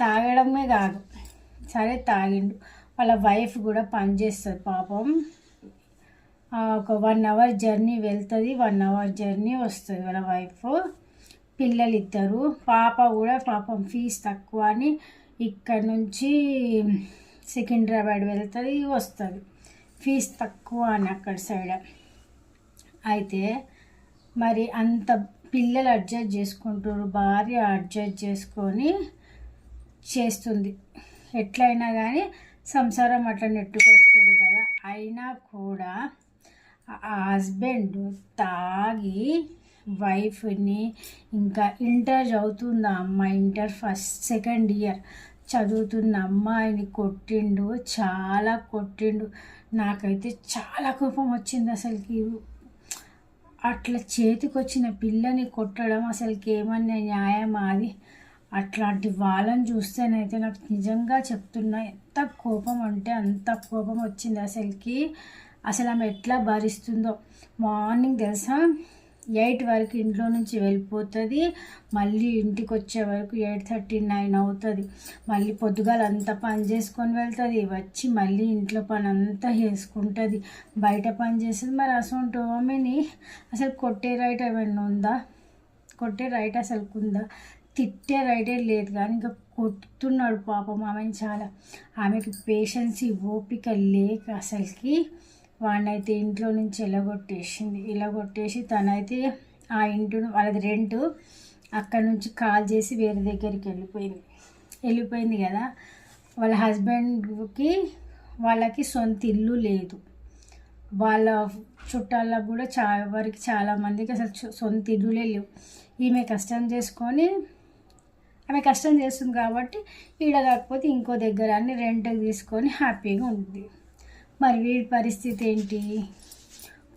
తాగడమే కాదు, సరే తాగిండు, వాళ్ళ వైఫ్ కూడా పనిచేస్తుంది పాపం. ఒక 1 అవర్ జర్నీ వెళ్తుంది, 1 అవర్ జర్నీ వస్తుంది వాళ్ళ వైఫ్. పిల్లలు ఇద్దరు. పాప కూడా పాపం ఫీజు తక్కువ అని ఇక్కడ నుంచి సికింద్రాబాద్ వెళ్తుంది వస్తుంది, ఫీజు తక్కువ అని అక్కడ సైడ్. అయితే మరి అంత పిల్లలు అడ్జస్ట్ చేసుకుంటారు, భార్య అడ్జస్ట్ చేసుకొని చేస్తుంది. ఎట్లయినా కానీ సంసారం అట్లా నెట్టుకొస్తుంది కదా. అయినా కూడా ఆ హస్బెండ్ తాగి వైఫ్ని, ఇంకా ఇంటర్ చదువుతున్న అమ్మాయి, ఇంటర్ సెకండ్ ఇయర్ చదువుతున్న అమ్మాయిని కొట్టిండు, చాలా కొట్టిండు. నాకైతే చాలా కోపం వచ్చింది అసలుకి. అట్లా చేతికి వచ్చిన పిల్లని కొట్టడం అసలుకి ఏమన్నా న్యాయమా అది? అట్లాంటి వాళ్ళని చూస్తేనైతే నాకు నిజంగా చెప్తున్నా ఎంత కోపం అంటే అంత కోపం వచ్చింది అసలుకి. అసలు ఆమె ఎట్లా భరిస్తుందో. మార్నింగ్ తెలుసా 8 వరకు ఇంట్లో నుంచి వెళ్ళిపోతుంది, మళ్ళీ ఇంటికి వచ్చే వరకు 8:30, 9 అవుతుంది. మళ్ళీ పొద్దుగాల అంతా పని చేసుకొని వెళ్తుంది, వచ్చి మళ్ళీ ఇంట్లో పని అంతా చేసుకుంటుంది, బయట పని చేస్తుంది. మరి అసలు ఆమెని అసలు కొట్టే రైట్ ఏమైనా ఉందా? కొట్టే రైట్ అసలు ఉందా? తిట్టే రైటే లేదు, కానీ ఇంకా కొడుతున్నాడు పాపం ఆమెను చాలా. ఆమెకి పేషెన్సీ ఓపిక లేక అసలుకి వాడినైతే ఇంట్లో నుంచి కొట్టేసి తనైతే ఆ ఇంటిని వాళ్ళది రెంట్, అక్కడ నుంచి కాల్ చేసి వేరే దగ్గరికి వెళ్ళిపోయింది కదా. వాళ్ళ హస్బెండ్కి వాళ్ళకి సొంత ఇల్లు లేదు, వాళ్ళ చుట్టాలకు కూడా ఎవరికి చాలామందికి అసలు సొంత ఇల్లులే లేవు. ఈమె కష్టం చేస్తుంది కాబట్టి ఈడ కాకపోతే ఇంకో దగ్గర అన్ని రెంట్కి తీసుకొని హ్యాపీగా ఉంటుంది. మరి వీడి పరిస్థితి ఏంటి?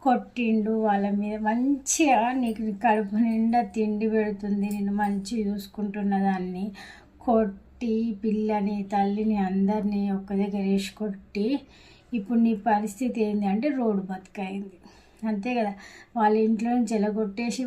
కొట్టిండు వాళ్ళ మీద. మంచిగా నీకు కడుపు నిండా తిండి పెడుతుంది, నేను మంచిగా చూసుకుంటున్న దాన్ని కొట్టి, పిల్లని తల్లిని అందరినీ ఒక్క దగ్గర వేసి కొట్టి, ఇప్పుడు నీ పరిస్థితి ఏంటి అంటే రోడ్డు బతుకైంది. అంతే కదా. వాళ్ళ ఇంట్లో నుంచి ఎలగొట్టేసి